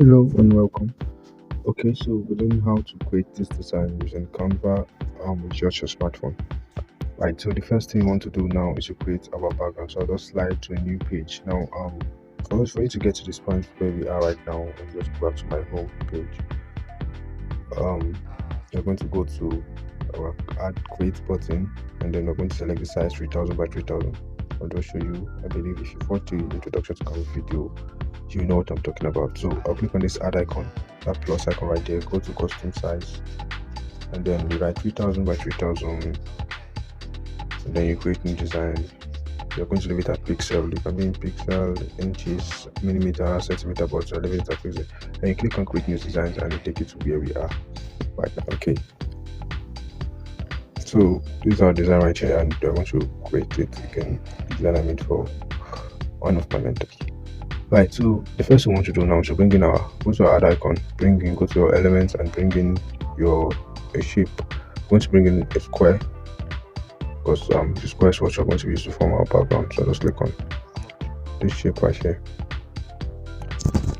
Hello and welcome. Okay, so we learn how to create this design using Canva with just your smartphone. Right, so the first thing you want to do now is to create our background. So I'll just slide to a new page. Now, for you to get to this point where we are right now, I'll just go back to my home page. You're going to go to our add create button, and then we're going to select the size 3000 by 3000. I'll just show you. I believe if you watch the introduction to Canva video, you know what I'm talking about. So I'll click on this add icon, that plus icon right there, go to custom size, and then you write 3000 by 3000, and then you create new design. You're going to leave it at pixel. You can be in pixel, inches, millimeter, centimeter, but I'll leave it at pixel. Then you click on create new designs and you take it to where we are right now. Okay, so this is our design right here, and I want to create it. You can design I made for one of my mentors. Right, so the first thing we want to do now is to bring in go to our add icon, go to your elements and bring in a shape. We're going to bring in a square because the square is what you're going to use to form our background. So just click on this shape right here.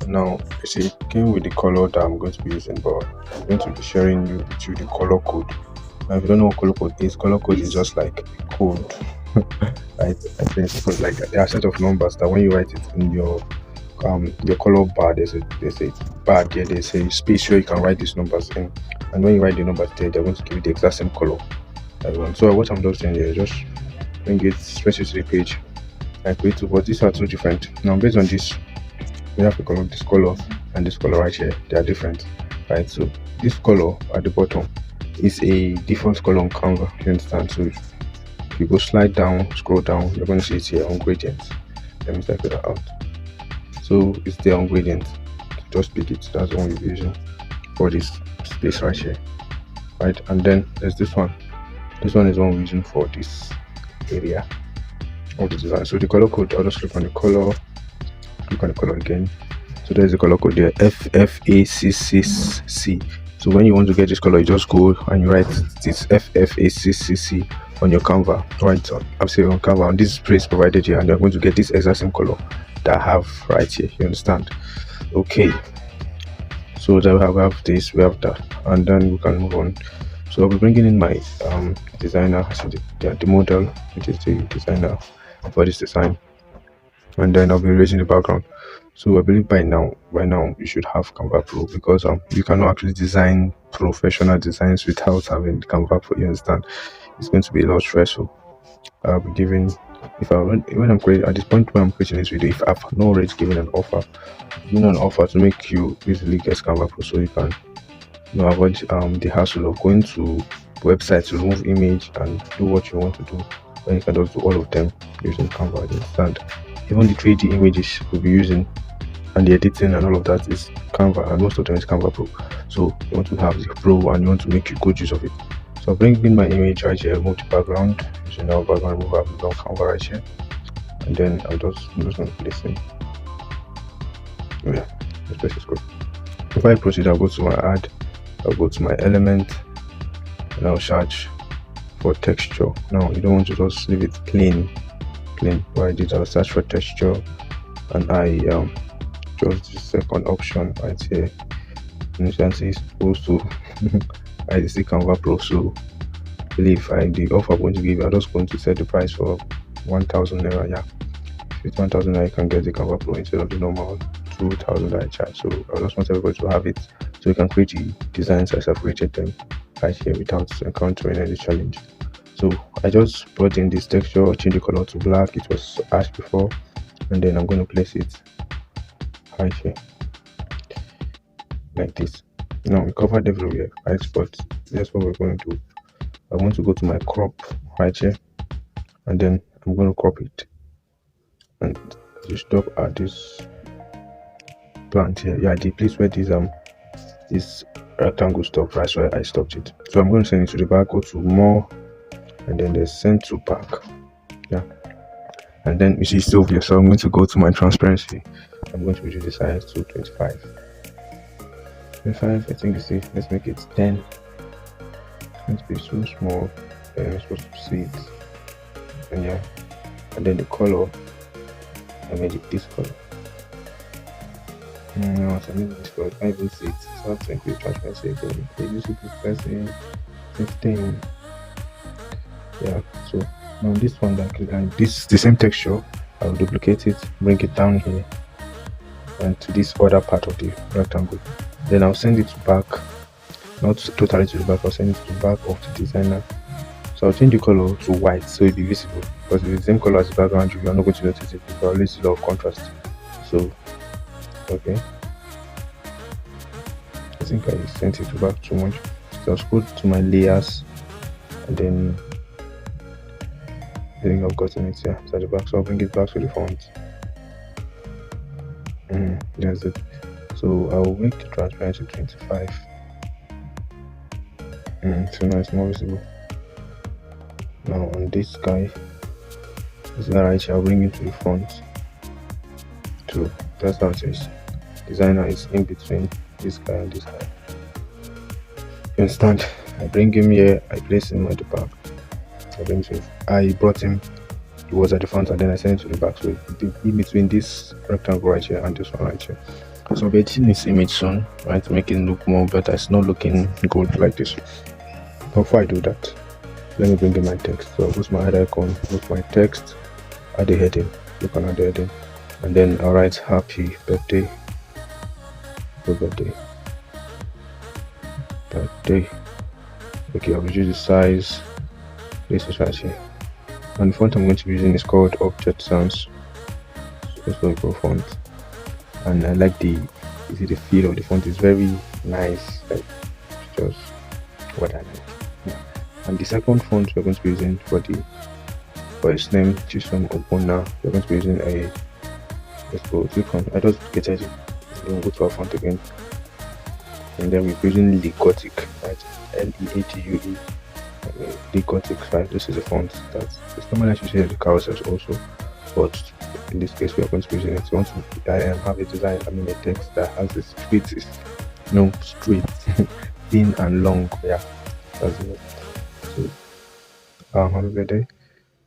Now you see it came with the color that I'm going to be using, but I'm going to be sharing with you the color code. Now if you don't know what color code is just like a code. Right, I think it's like there are a set of numbers that when you write it in your color bar, there's a bar there, there's a space where you can write these numbers in, and when you write the numbers there, they're going to give you the exact same color that you want. So what I'm just doing here is just bring it straight to the page and create two, but these are two different. Now based on this, we have to color this color and this color right here, they are different, right? So this color at the bottom is a default color on Canva, you understand? So if you go slide down, scroll down, you're going to see it here on gradients. Let me type it out. So it's there on gradient. Just pick it. That's the one you're using for this space right here, right? And then there's this one. This one is one we're using for this area of the design. So the color code, I'll just click on the color, click on the color again. So there's the color code there, FFA666C. So when you want to get this color, you just go and you write this FFA666C on your Canva, right? I'm saying on Canva, on this space provided here, and you're going to get this exact same color that I have right here. You understand? Okay. So that we have this, we have that, and then we can move on. So I'll be bringing in my designer, so the model, which is the designer for this design, and then I'll be erasing the background. So I believe by now you should have Canva Pro, because you cannot actually design professional designs without having Canva Pro. You understand? It's going to be a lot stressful. I'll be giving, when I'm creating at this point where I'm creating this video, if I've not already given an offer to make you easily get Canva Pro, so you can avoid the hassle of going to websites to remove image and do what you want to do, when you can just do all of them using Canva. You understand? Even the 3D images we'll be using and the editing and all of that is Canva, and most of them is Canva Pro. So you want to have the Pro and you want to make good use of it. So bring in my image right here, remove the background using our background remover on Canva right here, and then I'm just going to place it. Yeah, this place is good. Before I proceed, I'll go to my add, I'll go to my element, and I'll search for texture. Now you don't want to just leave it plain. What I did, I'll search for texture, and I chose the second option right here. And you can see it's supposed to I see Canva Pro. So I believe the offer I'm going to give, I'm just going to set the price for 1000 naira. Yeah, with 1000 naira you can get the Canva Pro instead of the normal 2000 that I charge. So I just want everybody to have it, so you can create the designs as I've created them right here without encountering any challenge. So I just brought in this texture, change the color to black. It was ash before, and then I'm going to place it right here like this. Now we covered everywhere, right? But that's what we're going to do. I want to go to my crop right here, and then I'm going to crop it and just stop at this plant here. Yeah, the place where this rectangle stop, right? So I stopped it. So I'm going to send it to the back, go to more, and then there's send to back. Yeah, and then you see it's still here. So I'm going to go to my transparency. I'm going to reduce the size to 25. I think you see, let's make it 10. It's be so small, and you're supposed to see it. And yeah, and then the color, I made it this color. No, so maybe this code, I can't even see it. So I have to increase transparency again. Reduce it to pressing 15. Yeah, so now this one that this the same texture, I'll duplicate it, bring it down here and to this other part of the rectangle. Then I'll send it back, not totally to the back, I'll send it to the back of the designer. So I'll change the color to white so it'll be visible, because if it's the same color as the background, you're not going to notice it. It violates the law of contrast. So okay, I think I sent it back too much. So I'll scroll to my layers and then I think I've gotten it here at the back. So I'll bring it back to the font. That's it. So I'll make the transparency 25. So now it's more visible. Now on this guy, this guy right here, I'll bring it to the front. So that's how it is. Designer is in between this guy and this guy. You understand? I bring him here, I place him at the back. I brought him, he was at the front, and then I sent it to the back. So in between this rectangle right here and this one right here. So we're editing this image soon, right, to make it look more better. It's not looking good like this. Before I do that, let me bring in my text. So I'll go to my head icon, go to my text, add a heading, look on the heading, and then I'll write happy birthday, birthday. Okay, I'll reduce the size. This is right here. And the font I'm going to be using is called Object Sans. So it's going to go font. And I like the feel of the font is very nice, like just what I like. Yeah. And the second font we're going to be using for its name, Chisholm Obona, we're going to be using let's go click on, I just get it, then go to our font again, and then we're using the Gothic, right? League, the Gothic 5. This is a font that's normally I should say the carousels also, but in this case we are going to be using it. So once I have a design, a text that has the straight, straight, thin and long. Yeah, that's it. So have a good day.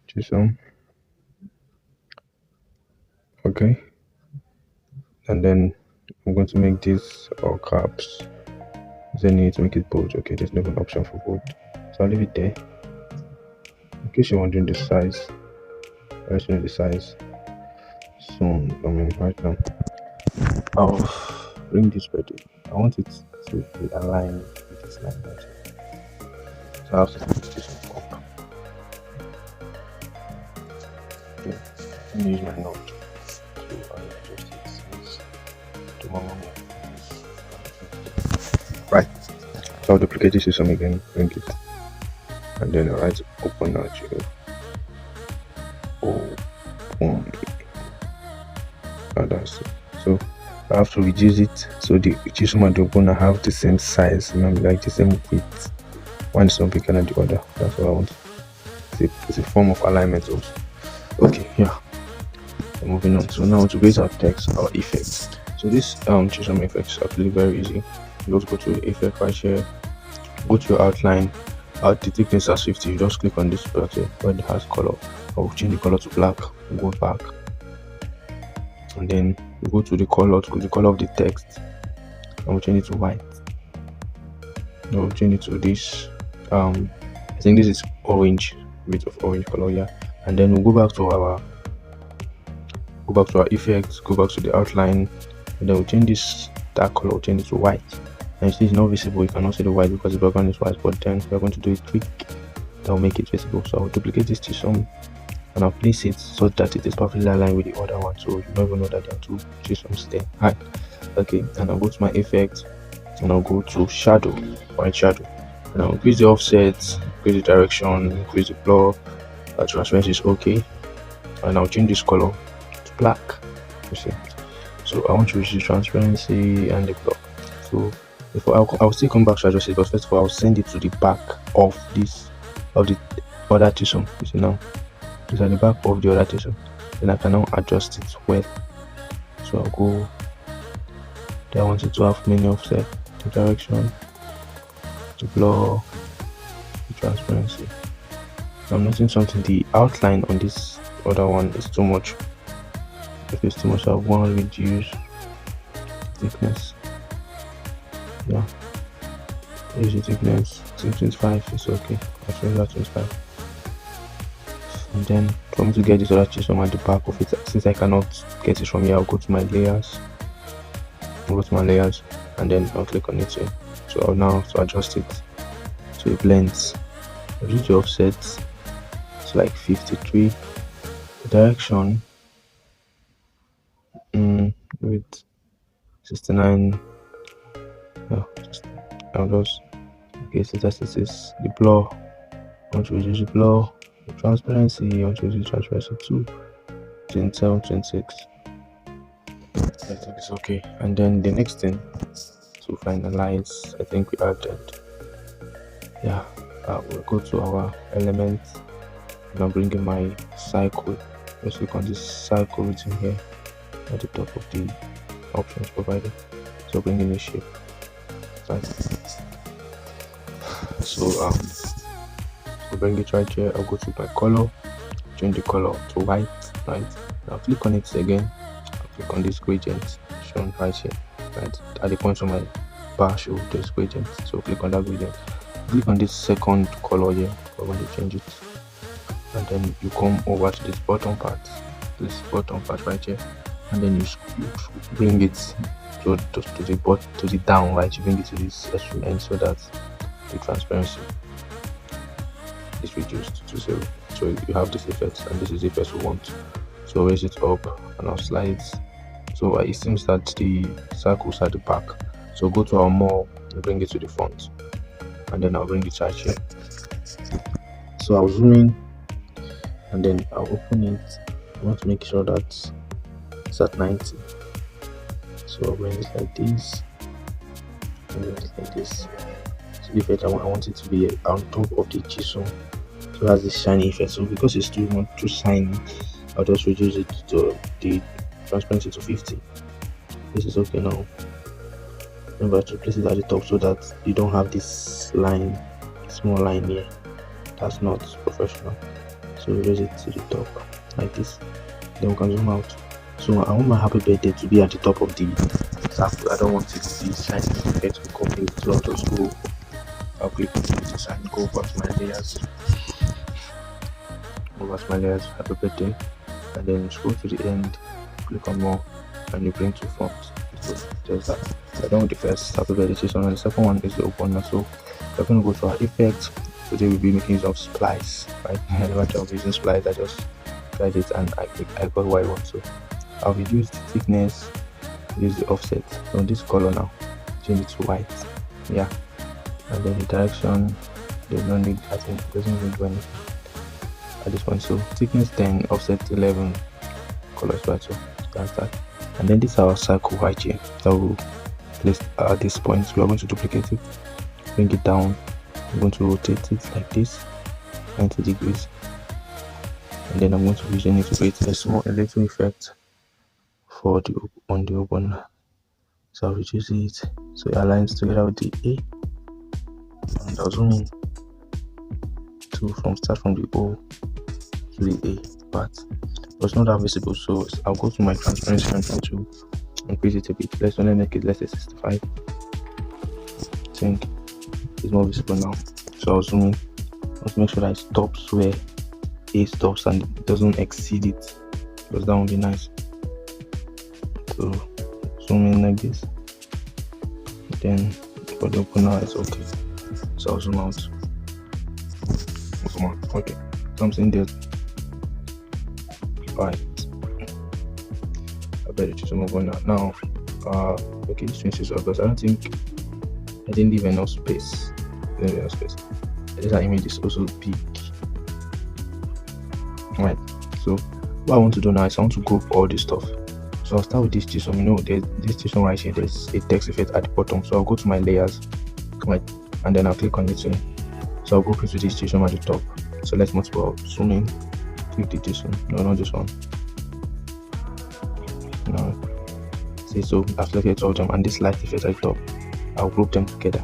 Chisholm. Okay, and then I'm going to make this all caps. Then you need to make it bold. Okay, there's no an option for bold, so I'll leave it there. In case you're wondering the size, I'll show you the size soon. Right now I'll bring this ready. I want it to be aligned with this line right here. So I have to put this up. Okay, let me use my note to adjust it since tomorrow. Right, so I'll duplicate this system again, bring it, and then I'll write open archive. Open. And that's it. So I have to reduce it so the chisel and the opener have the same size, like the same width. One is not bigger than the other. That's what I want. It's a form of alignment also. Okay, yeah. So moving on. So now to base our text, our effects. So this chisel effects are actually very easy. You just go to effect right here, go to your outline, the thickness as 50. You just click on this part here where it has color. I will change the color to black, go back, and then you go to the color of the text, and we'll change it to white. Now we'll change it to this I think this is orange, bit of orange color, yeah. And then we'll go back to our effects, go back to the outline, and then we'll change this dark color, we'll change it to white. And you see it's not visible, you cannot see the white because the background is white, but then we're going to do a tweak that will make it visible. So I'll duplicate this to some and I'll place it so that it is perfectly aligned with the other one, so you don't even know that there are two chisels there. Right, okay, and I'll go to my effect and I'll go to shadow, white shadow, and I'll increase the offset, increase the direction, increase the blur, transparency is okay, and I'll change this color to black. You see, so I want to reduce transparency and the blur. So I'll still come back to adjust it, but first of all I'll send it to the back of the other chisel. You see now, it's at the back of the other chisel. Then I can now adjust it well. So I'll go there. I want it to have many offset, the direction, the blur, the transparency. I'm noticing something, the outline on this other one is too much. If it's too much, I want to reduce thickness. Yeah, use the thickness. 25 is okay. I'll show you that 25. And then for me to get this other chisel at the back of it, since I cannot get it from here, I'll go to my layers. And then I'll click on it here. So I'll now adjust it to it blends. I'll use the offset. It's like 53. The direction with 69. I'll just this is the blur. I want to reduce the blur. The transparency, I want to reduce transparency to 27, 26. I think it's okay. And then the next thing to finalize, I think we added, we'll go to our element and I'm bringing my cycle. Let's click on this cycle written here at the top of the options provided. So bringing the shape. So we'll bring it right here. I'll go to my color, change the color to white, right? Now click on it again. I'll click on this gradient shown right here, right? At the point of my bar show, there's gradient. So click on that gradient. Click on this second color here. I want to change it, and then you come over to this bottom part right here, and then you bring it to the down, right? You bring it to this extreme end so that the transparency is reduced to 0. So you have this effect, and this is the effect we want. So raise it up and I'll slide it. So it seems that the circles at the back. So go to our more and bring it to the front, and then I'll bring it right here. So I'll zoom in and then I'll open it. I want to make sure that it's at 90. So I'll bring it like this, and bring it like this. So the effect I want it to be on top of the chisel. So it has this shiny effect. So because it's too shiny, I'll just reduce it to the transparency to 50. This is okay now. Remember to place it at the top so that you don't have this line, small line here. That's not professional. So raise it to the top like this. Then we can zoom out. So I want my happy birthday to be at the top of the circle. I don't want it to be shiny effect to copy. So I'll just go. I'll click on this and go over to my layers. Happy birthday, and then scroll to the end, click on more, and you bring to front. So there's that. I don't want the first happy birthday chisel, and the second one is the opener. So we're going to go to our effects. Today we'll be making use of splice, right? I never tried using splice. I just tried it and I got what I want. So I'll reduce the thickness, use the offset on this color now, change it to white, and then the direction, there's no need, I think it doesn't really do anything at this point. So thickness 10, offset 11, colors right. So that's that. And then this is our circle right here that will place at this point. We are going to duplicate it, bring it down. I'm going to rotate it like this, 90 degrees, and then I'm going to vision it to create a little effect for on the open. So I'll reduce it so it aligns together with the A, and I'll zoom in to start from the O to the A part. But it's not that visible, so I'll go to my transparency and to increase it a bit. Let's only make it less than 65. I think it's more visible now. So I'll zoom in. Let's make sure that it stops where A stops and it doesn't exceed it, because that would be nice. So zoom in like this. Then for the opener it's okay. So I'll zoom out. Okay. Something there. Right. I better choose move on now. Okay, this changes because I didn't leave enough space. This image is also big. Right. So what I want to do now is I want to group all this stuff. So I'll start with this chisel. There's this chisel right here. There's a text effect at the bottom. So I'll go to my layers, right, and then I'll click on it here. So I'll group it with this chisel at the top. So let's multiple zoom in. Click the chisel. No, not this one. No. See, so I've selected all of them, and this light effect at the top, I'll group them together.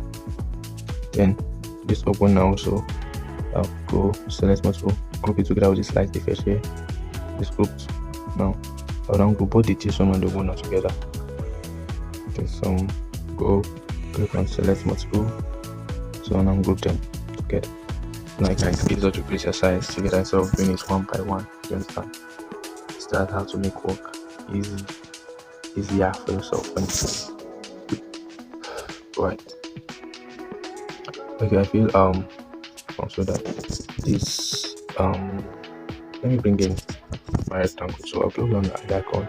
Then this open now, so I'll go select multiple, group it together with this light effect here. This grouped now. I'll now group both the chisel and the opener together. There's some go click on select multiple, so now group them together. Like it's not to place your size together, so bring it one by one. You understand? That's how to make work easier for yourself when it's right. Okay, I feel also that this let me bring in my rectangle, so I'll click on the icon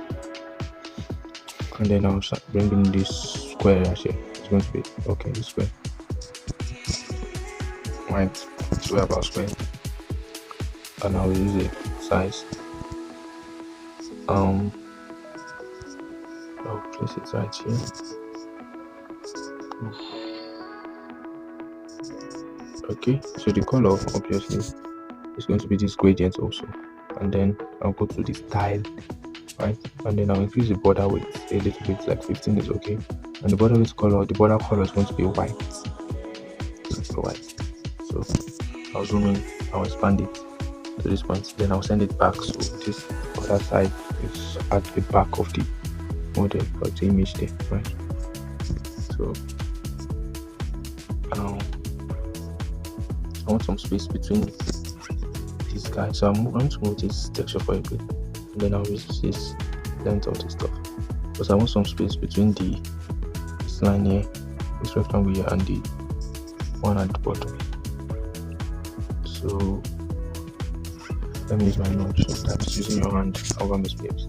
and then I'll start bringing this square here. It's going to be okay, this square, right? So we have our square and I'll use a size. I'll place it right here. Okay, so the color obviously is going to be this gradient also, and then I'll go to the style, right? And then I'll increase the border width a little bit, like 15 is okay. And the border width color, the border color is going to be white. So I'll zoom in, I'll expand it to this point, then I'll send it back. So this other side is at the back of the model or the image there, right? So I want some space between these guys, so I'm going to move this texture for a bit, and then I'll use this length of this stuff because I want some space between this line here, this rectangle here, and the one at the bottom. So let me use my notch, so that's using your hand over my space.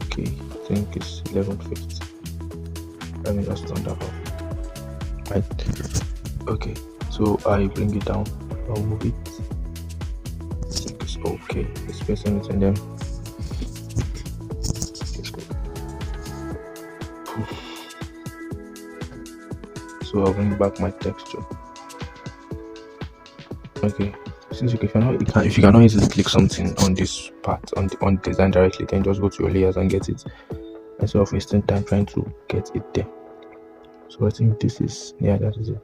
Okay, I think it's 11:50. Let me just turn that off. Right. Okay, so I bring it down, I'll move it. I think it's okay. The spacing between them. It's good. So I'll bring back my texture. Okay. Since if you cannot easily click something on this part on design directly, then just go to your layers and get it instead of wasting time trying to get it there. So I think this is that is it.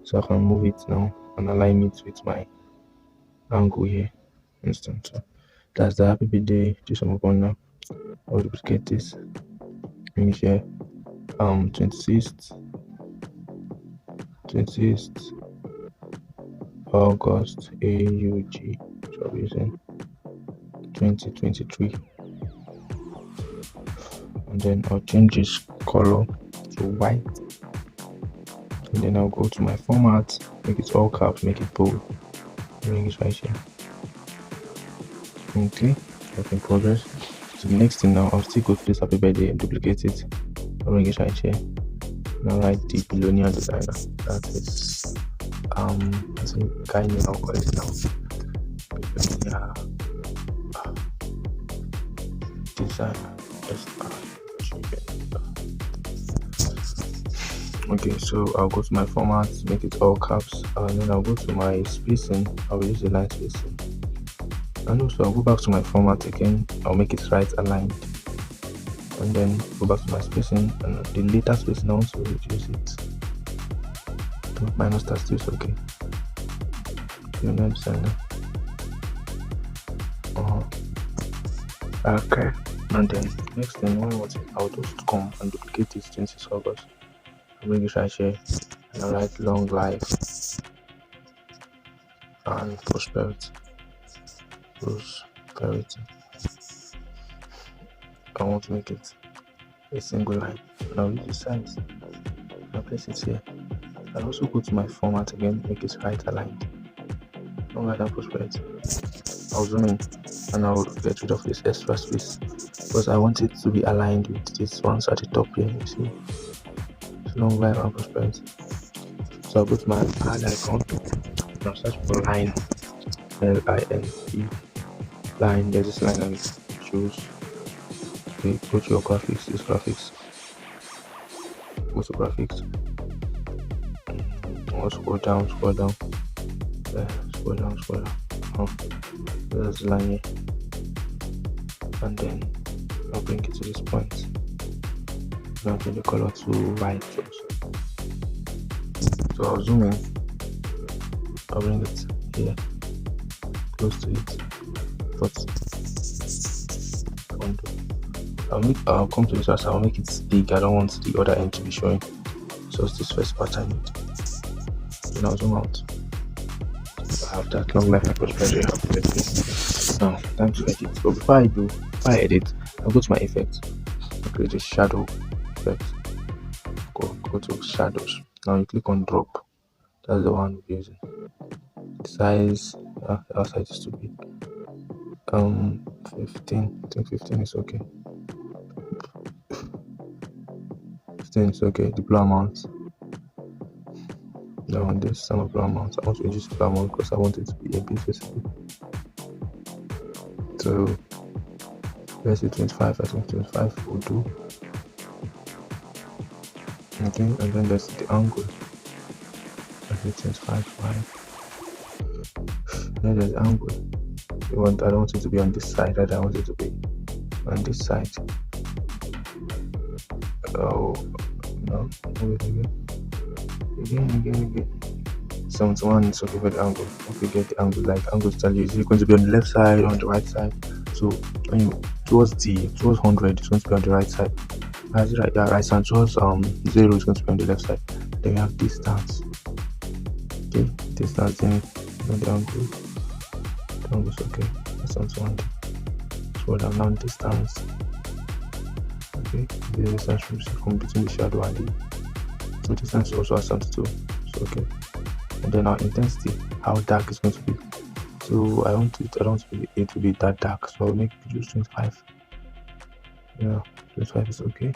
So I can move it now and align it with my angle here. Instant. So that's the happy birthday to someone now. I'll duplicate this. Bring it here. 26th August AUG. So using 2023. And then I'll change this color to white. And then I'll go to my format, make it all caps, make it bold. Bring it right here. Okay, that's in progress. So the next thing now, I'll still go to this happy birthday and duplicate it. I'll bring it right here. Now write the billionaire designer. That is I think guy name I'll call it now. Billionaire designer. Okay, so I'll go to my format, make it all caps, and then I'll go to my spacing. I'll use the line spacing, and also I'll go back to my format again. I'll make it right aligned, and then go back to my spacing, and the later spacing I want to reduce it to minus that is okay. You know what I'm saying? Okay, and then next thing I'll just come and duplicate this 26 August. I'll bring it right here and I'll write long life and prosperity. I want to make it a single line. Now use the size. I'll place it here. I'll also go to my format again, make it right aligned. Long life and prosperity. I'll zoom in and I'll get rid of this extra space because I want it to be aligned with this ones at the top here. You see, long life and prosperity. So I'll go to my add icon and I'll search for line, L-I-N-E, line. There's this line and choose. Okay, go to your graphics, this graphics. Go to graphics. I'll scroll down. Scroll down. There's the line here. And then I'll bring it to this point. I'll change the color to white also. So I'll zoom in. I'll bring it here, close to it. But I'll come to this house, I'll make it big. I don't want the other end to be showing. So it's this first part I need. Then I'll zoom out. I have that long life and prosperity. Now, time to edit. But before I edit, I'll go to my effects. I'll create a shadow effect. Go to shadows. Now you click on drop. That's the one we're using. Size, our size is too big. 15. I think 15 is okay. 15 is okay. Deploy amount. Now on this sum of amount, I want to reduce the amount because I want it to be a bit specific. So let's say 25. I think 25 will do. Okay, and then there's the angle. I think 25, 5. Then there's the angle. I don't want it to be on this side, I want it to be on this side. Oh no, wait again. 71 is okay for the angle. Okay, get the angle. Like angle to tell you, is it going to be on the left side or on the right side? So when you towards 100, it's going to be on the right side. Right, yeah, right side. Towards 0 is going to be on the left side. Then we have distance. Okay, distance. Then the angle. The angle is okay. That's on 200. So now distance. Okay, the distance from between the shadow and the distance also has 72. So okay. And then our intensity, how dark it's going to be. So I don't want it to be that dark, so I'll make it just 25. Yeah, 25 is okay.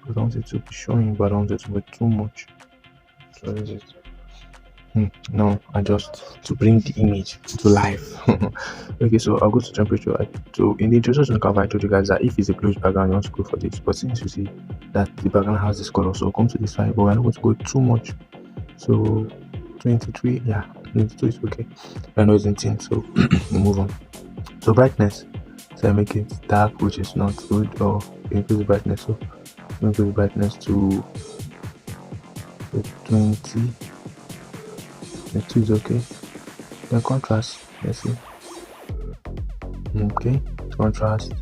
I don't want it to be showing, but I don't want it to be too much. So is it? No, adjust to bring the image to life. Okay, so I'll go to temperature. So in the introduction to Canva, I told you guys that if it's a bluish background, you want to go for this. But since you see that the background has this color, so come to this side, but we're not going to go too much. So 23, yeah, 22 is okay. I know it's in tint, so we'll move on. So brightness, so I make it dark, which is not good, or increase the brightness. So increase the brightness to 20. 22 is okay. Then contrast, let's see. Okay, contrast.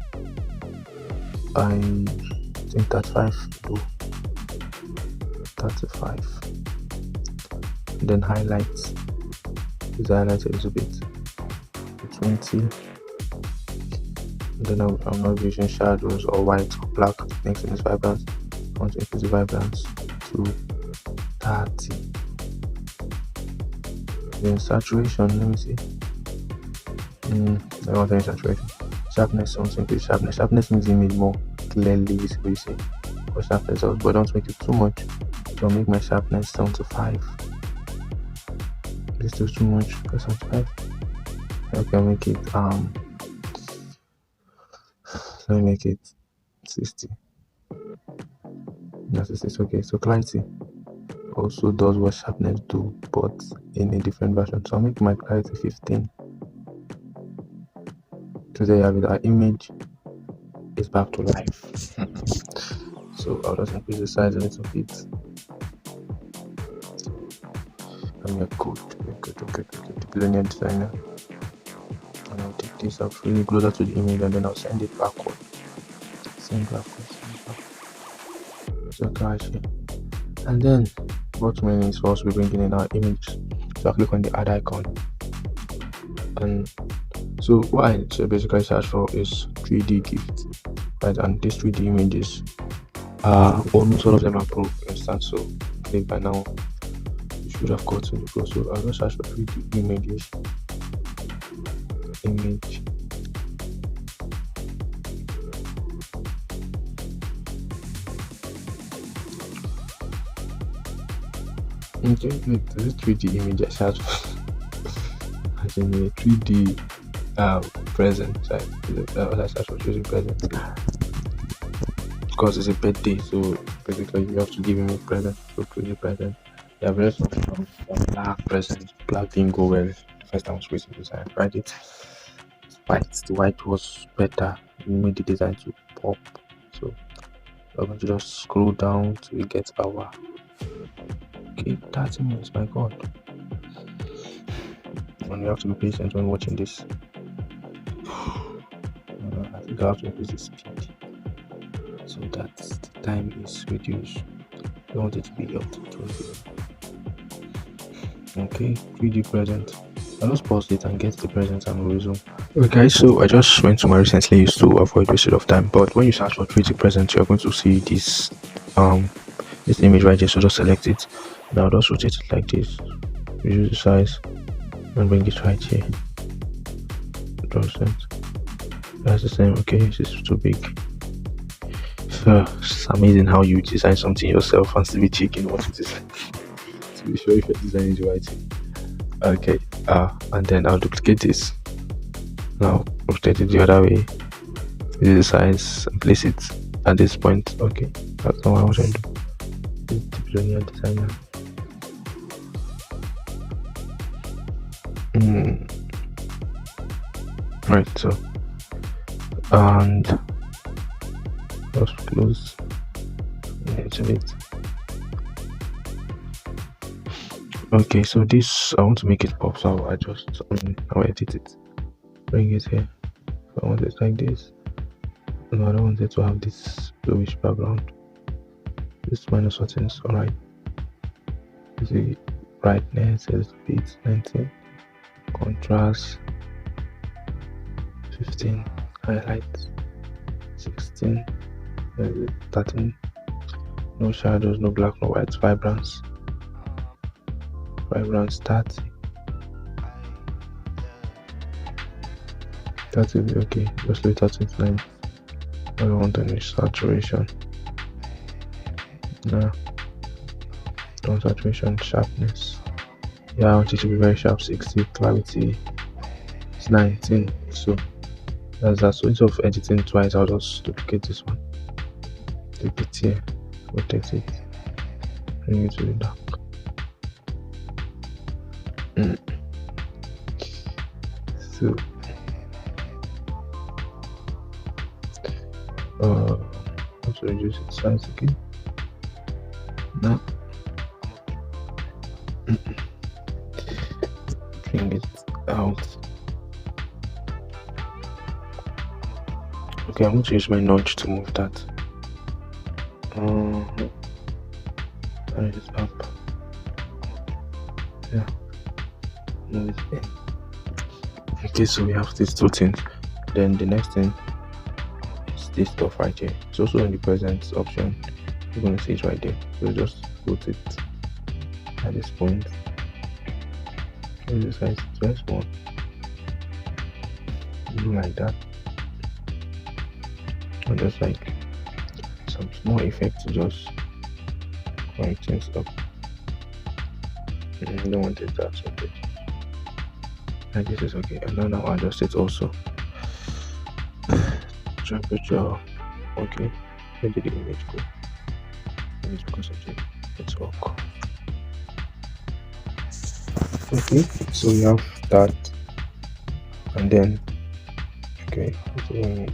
I think 35 to 35. Then highlights. Use the highlights a little bit. 20. And then I'm not using shadows or white or black next to this vibrance. I want to increase the vibrance to 30. Then saturation, let me see. I want any saturation. Sharpness, I want to increase sharpness. Sharpness makes the image more clearly visible, you see. For sharpness, but I don't make it too much. So I'll make my sharpness down to 5. This is too much. That's 5. Okay, I'll make it let me make it 60. That's 60. Okay, so clarity also does what sharpness do, but in a different version. So I'll make my clarity 15. So there you have it. Our image is back to life. So I'll just increase the size a little bit. And we're good. The billionaire designer. And I'll take this up really closer to the image, and then I'll send it backward. Send backward. So right here. And then what means for us to be bringing in our image. So I'll click on the add icon. And so what I basically search for is 3D gift, right? And these 3D images almost all of them are Pro Instant, so I think by now you should have gotten the Pro. So I'll just search for 3D images. Image. Okay, this is 3D image I search for. As in a 3D present, I search for choosing present because it's a birthday, so basically you have to give him a present. So 3D present. Yeah, various options. Black present. Black didn't go well the first time I was creating the design. Right, it's white. The white was better. We made the design to pop. So we're going to just scroll down till we get our 30 minutes. My God. And you have to be patient when watching this. I think I have to increase the speed. so that the time is reduced. I want it to be up to 20. Okay, 3D present. I'll just pause it and get the present and we'll resume. Okay guys, so I just went to my recently used to avoid wasted of time, but when you search for 3D present, you're going to see this image right here. So just select it. Now just rotate it like this. Reduce the size and bring it right here. That's the same. Okay, this is too big. So it's amazing how you design something yourself and still be checking what it is to be sure if you're designing the right thing. Okay, and then I'll duplicate this. Now rotate it the other way. Reduce the size and place it at this point. Okay, that's not what I was trying to do. Designer. Right, so and just close it. Okay, so this I want to make it pop, so I just I'll edit it, bring it here. So I want it like this. No, I don't want it to have this bluish background. This minus settings, alright. The brightness is bit 19, contrast 15, highlight 16, 13, no shadows, no black, no white, vibrance 30. That will be okay. Just leave 39. I don't want any saturation. No. Don't saturation, sharpness. Yeah, I want it to be very sharp. 60, clarity is 19. So that's that. So instead of editing twice, I'll just duplicate this one. Take it here, rotate it, bring it to the dark. So also reduce its size again. Now bring it out. Okay, I'm going to use my nudge to move that. That is up. Yeah. Move it in. Okay, so we have these two things. Then the next thing is this stuff right here. It's also in the present option. You're going to see it right there. So just put it at this point. This size is very small. Do like that. And just like some small effect to just point things up. I don't want it that so big. And this is okay. And now I'll adjust it also. Temperature. Okay. Where did the image go? Image because of the network. Okay, so we have that, and then okay, so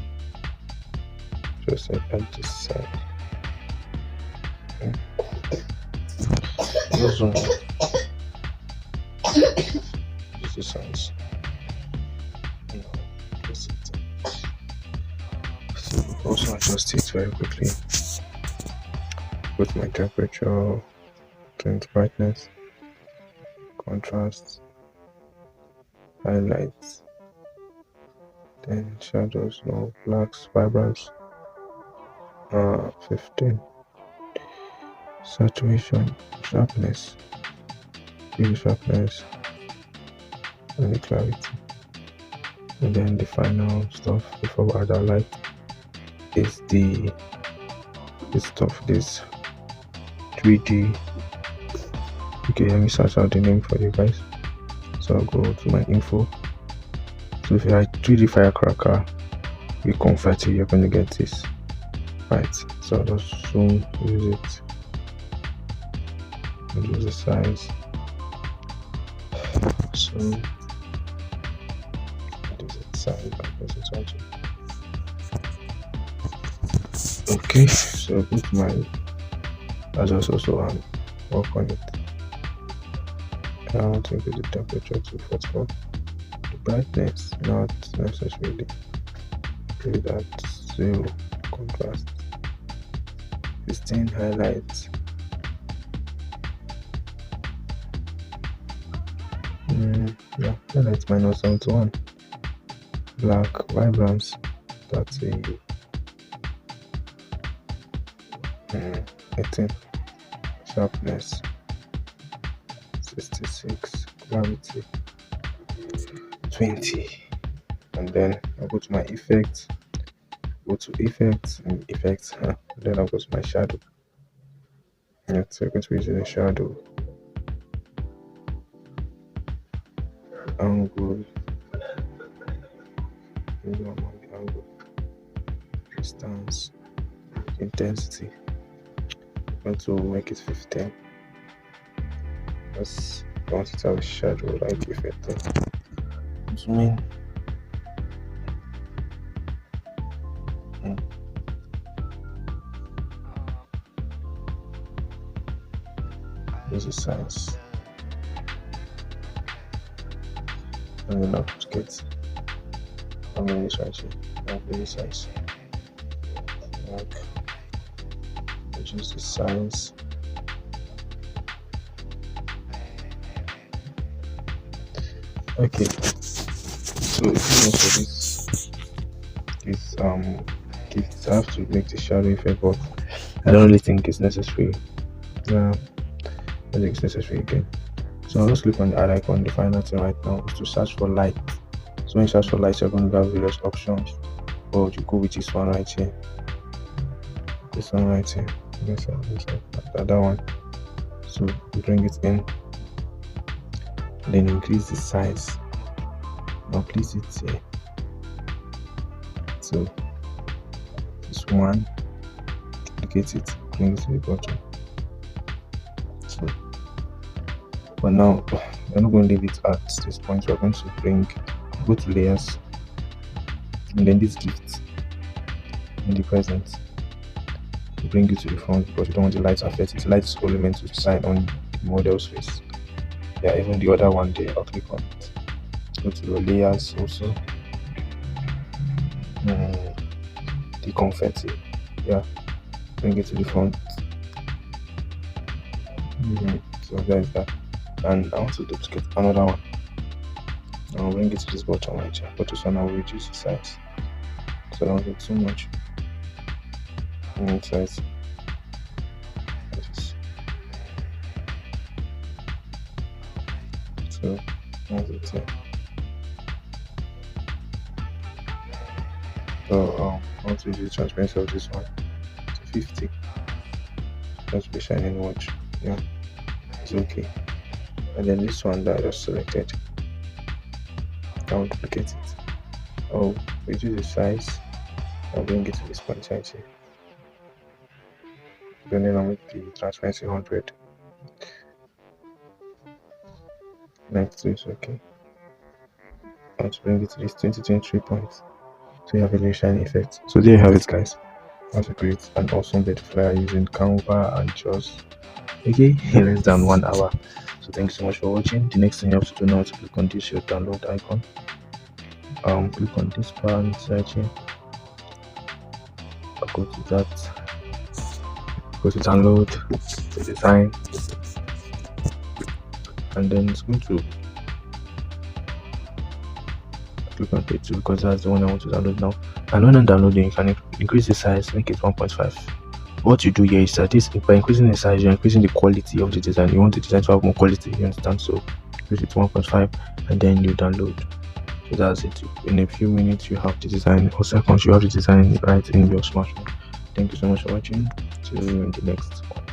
just set at this side. Okay. Also, this is size. So also adjust it very quickly. Put my temperature, turn brightness, contrast, highlights, then shadows, no blacks, vibrance 15, saturation, sharpness, hue sharpness, and the clarity. And then the final stuff before we add our light is this 3D. Okay, let me search out the name for you guys. So I'll go to my info. So if you write 3D firecracker with confetti, you're going to get this. Right, so I'll just zoom, use it, reduce the size. So reduce the size, okay, so put my adjust also and work on it. I want to increase the temperature to 44. The brightness, not necessarily. Give that 0 contrast. 16 highlights. Yeah, highlights minus 71. Black vibrance 30. 18. Sharpness 66. Clarity 20. And then I'll go to my effects. Go to effects and effects. Then I'll go to my shadow. Yeah, so I'm going to use the shadow. Angle. Angle. Distance. Intensity. I'm going to make it 15. Because I want it to have a shadow like effect there. Zoom in. Use the size. And then I'll get how many size? I'll play the size. Like, adjust the size. Okay. So for this gift, I have to make the shadow effect, but I don't really think it's necessary. Yeah, I think it's necessary again. So I'll just click on the add icon. The final thing right now is to search for light. So when you search for light, you're going to have various options. But you go with this one right here. This one right here. This one, that one. So you bring it in. Then increase the size. Now place it here. So this one, duplicate it, bring it to the bottom. So, but now we're not going to leave it at this point. We're going to go to layers, and then this gift in the present, you bring it to the front because you don't want the lights affect it. Lights only meant to shine on the model's face. Yeah, even the other one there, I'll click on it. Go to the layers also. The confetti, yeah, bring it to the front. So there's that. And I want to duplicate another one. I'll bring it to this bottom right here, but this one I will reduce the size so I don't get too much. Size. So that's it here. So I want to reduce the transparency of this one to 50. Just be shining watch. Yeah, it's okay. And then this one that I just selected, I want to duplicate it. I'll reduce the size. I'll bring it to this point right here. Then I'll make the transparency 100. 92 is okay. I want to bring it to this 2023 points. So you have a little shiny effect. So there you have it, guys. How to create an awesome bed flyer using Canva and just in less than 1 hour. So thanks so much for watching. The next thing you have to do now is to click on this your download icon. Click on this bar inside here. I'll go to that. Go to download the design, and then it's going to click on page 2 because that's the one I want to download now. And when I'm downloading, you can increase the size, make it 1.5. What you do here is that by increasing the size, you're increasing the quality of the design. You want the design to have more quality, you understand? So increase it to 1.5 and then you download. So that's it. In a few minutes you have the design, or seconds you have the design right in your smartphone. Thank you so much for watching. See you in the next one.